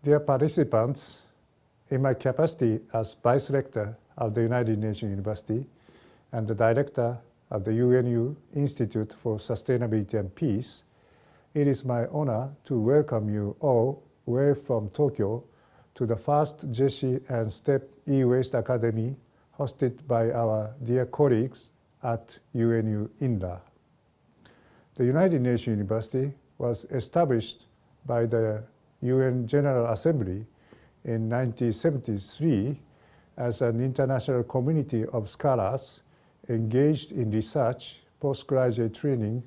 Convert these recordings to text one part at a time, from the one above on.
Dear participants, in my capacity as Vice Rector of the United Nations University and the Director of the UNU Institute for Sustainability and Peace, it is my honor to welcome you all away from Tokyo to the first JESI and STEP E-Waste Academy hosted by our dear colleagues at UNU INRA. The United Nations University was established by the UN General Assembly in 1973 as an international community of scholars engaged in research, postgraduate training,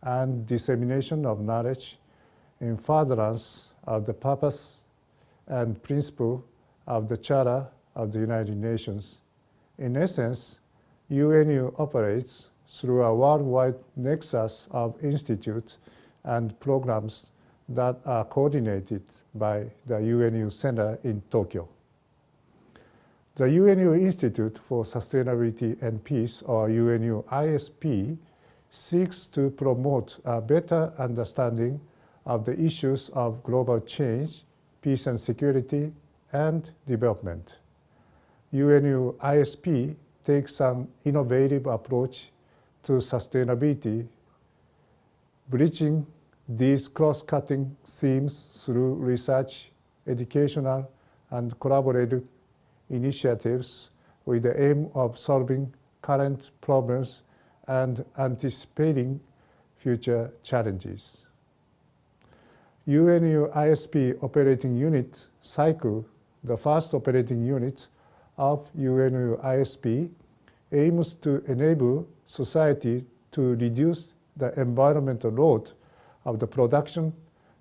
and dissemination of knowledge in furtherance of the purpose and principle of the Charter of the United Nations. In essence, UNU operates through a worldwide nexus of institutes and programs that are coordinated by the UNU Center in Tokyo. The UNU Institute for Sustainability and Peace, or UNU ISP, seeks to promote a better understanding of the issues of global change, peace and security, and development. UNU ISP takes an innovative approach to sustainability, bridging these cross-cutting themes through research, educational, and collaborative initiatives with the aim of solving current problems and anticipating future challenges. UNU ISP Operating Unit Cycle, the first operating unit of UNU ISP, aims to enable society to reduce the environmental load of the production,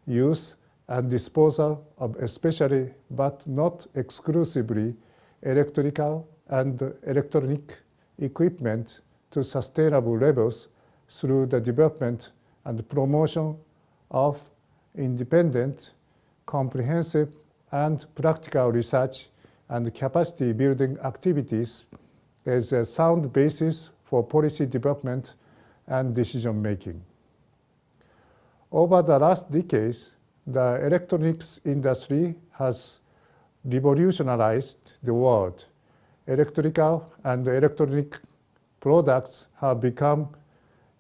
use, and disposal of especially but not exclusively electrical and electronic equipment to sustainable levels through the development and promotion of independent, comprehensive, and practical research and capacity building activities as a sound basis for policy development and decision making. Over the last decades, the electronics industry has revolutionized the world. Electrical and electronic products have become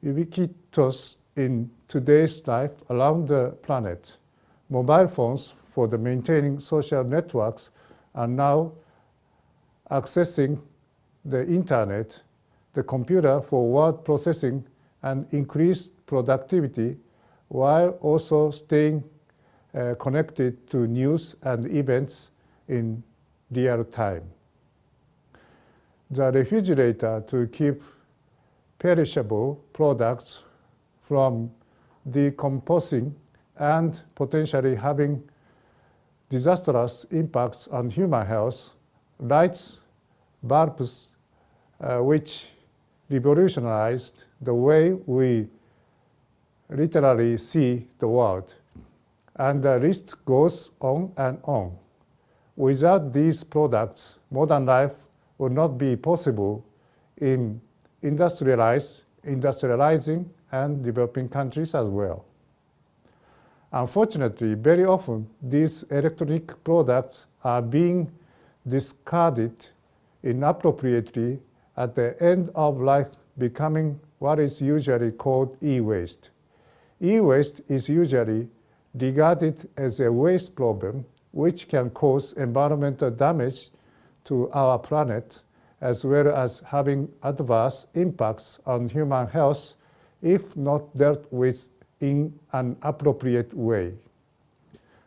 ubiquitous in today's life around the planet. Mobile phones for the maintaining social networks are now accessing the internet, the computer for word processing and increased productivity, while also staying connected to news and events in real time. The refrigerator to keep perishable products from decomposing and potentially having disastrous impacts on human health, lights bulbs which revolutionized the way we literally see the world. And the list goes on and on. Without these products, modern life would not be possible in industrializing and developing countries as well. Unfortunately, very often these electronic products are being discarded inappropriately at the end of life, becoming what is usually called e-waste. E-waste is usually regarded as a waste problem which can cause environmental damage to our planet, as well as having adverse impacts on human health if not dealt with in an appropriate way.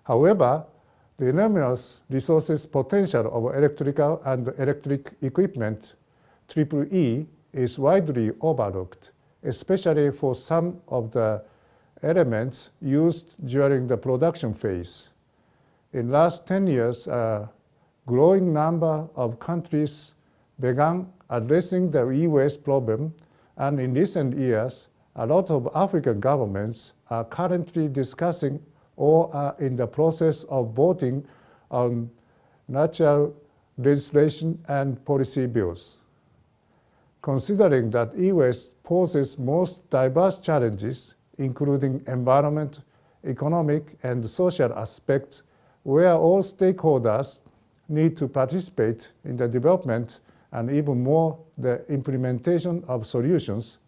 However, the enormous resources potential of electrical and electric equipment, EEE, is widely overlooked, especially for some of the elements used during the production phase. In the last 10 years, a growing number of countries began addressing the e-waste problem, and in recent years, a lot of African governments are currently discussing or are in the process of voting on natural legislation and policy bills. Considering that e-waste poses most diverse challenges, including environment, economic, and social aspects, where all stakeholders need to participate in the development and even more the implementation of solutions,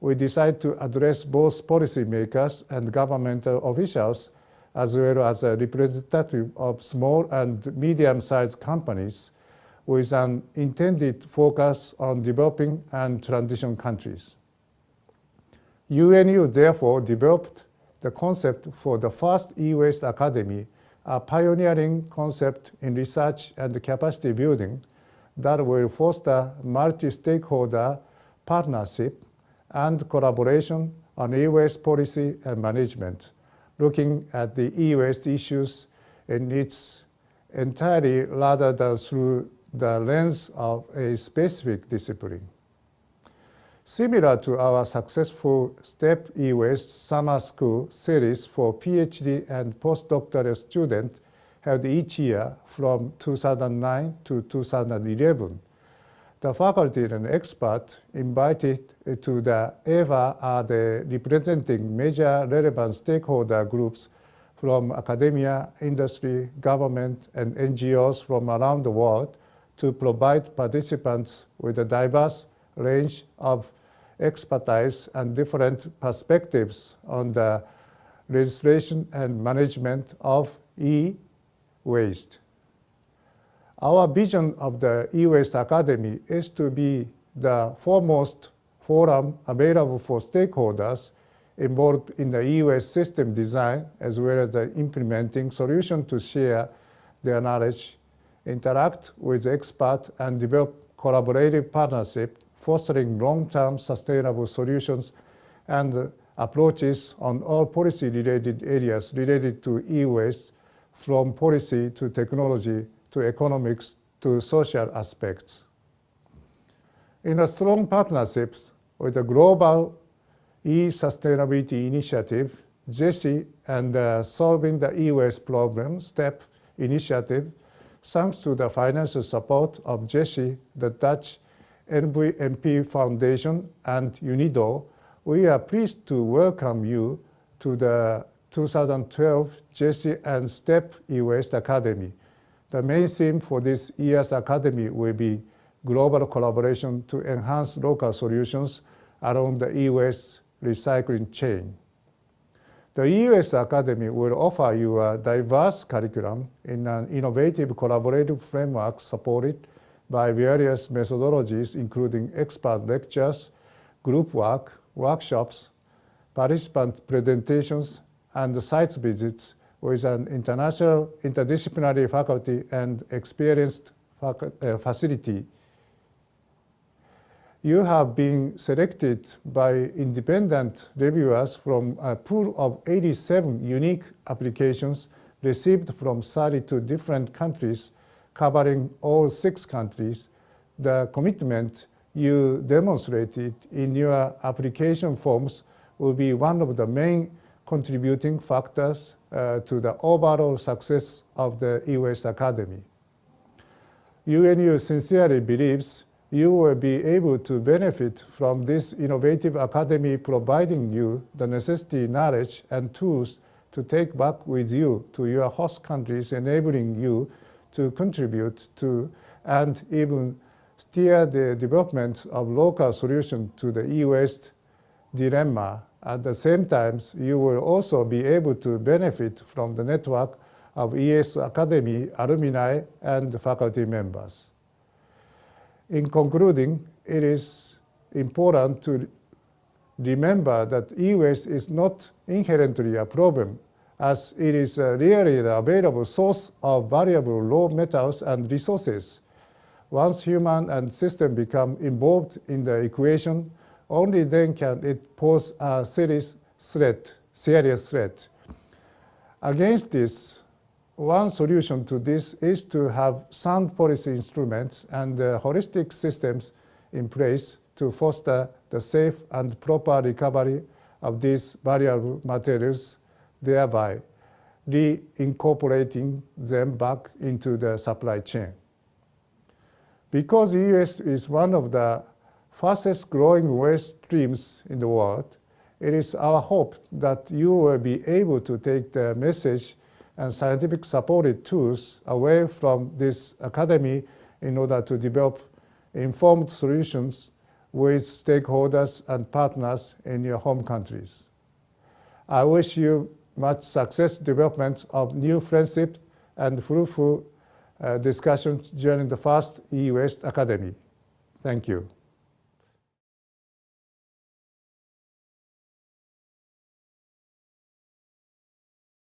we decide to address both policymakers and governmental officials, as well as a representative of small and medium-sized companies, with an intended focus on developing and transition countries. UNU therefore developed the concept for the first e-waste academy, a pioneering concept in research and capacity building that will foster multi-stakeholder partnership and collaboration on e-waste policy and management, looking at the e-waste issues in its entirety rather than through the lens of a specific discipline. Similar to our successful STEP e-waste summer school series for PhD and postdoctoral students held each year from 2009 to 2011, the faculty and experts invited to the EVA are the representing major relevant stakeholder groups from academia, industry, government, and NGOs from around the world to provide participants with a diverse range of expertise and different perspectives on the legislation and management of e-waste. Our vision of the e-waste academy is to be the foremost forum available for stakeholders involved in the e-waste system design, as well as the implementing solutions to share their knowledge, interact with experts, and develop collaborative partnership, fostering long-term sustainable solutions and approaches on all policy-related areas related to e-waste, from policy to technology to economics to social aspects. In a strong partnership with the Global E-Sustainability Initiative, JESI, and the Solving the E-Waste Problem STEP initiative, thanks to the financial support of JESI, the Dutch NVMP Foundation, and UNIDO, we are pleased to welcome you to the 2012 JESI and STEP E-Waste Academy. The main theme for this year's academy will be global collaboration to enhance local solutions along the e-waste recycling chain. The e-waste academy will offer you a diverse curriculum in an innovative collaborative framework supported by various methodologies, including expert lectures, group work, workshops, participant presentations, and site visits with an international interdisciplinary faculty and experienced facility. You have been selected by independent reviewers from a pool of 87 unique applications received from 32 different countries, covering all 6 countries. The commitment you demonstrated in your application forms will be one of the main contributing factors to the overall success of the e-waste academy. UNU sincerely believes you will be able to benefit from this innovative academy, providing you the necessary knowledge and tools to take back with you to your host countries, enabling you to contribute to and even steer the development of local solutions to the e-waste dilemma. At the same time, you will also be able to benefit from the network of ES Academy alumni and faculty members. In concluding, it is important to remember that e-waste is not inherently a problem, as it is really the available source of valuable raw metals and resources. Once human and system become involved in the equation, only then can it pose a serious threat. Against this, one solution to this is to have sound policy instruments and holistic systems in place to foster the safe and proper recovery of these valuable materials, thereby reincorporating them back into the supply chain. Because e-waste is one of the fastest growing waste streams in the world, it is our hope that you will be able to take the message and scientific supported tools away from this academy in order to develop informed solutions with stakeholders and partners in your home countries. I wish you much success development of new friendship and fruitful discussions during the first E-West Academy. Thank you.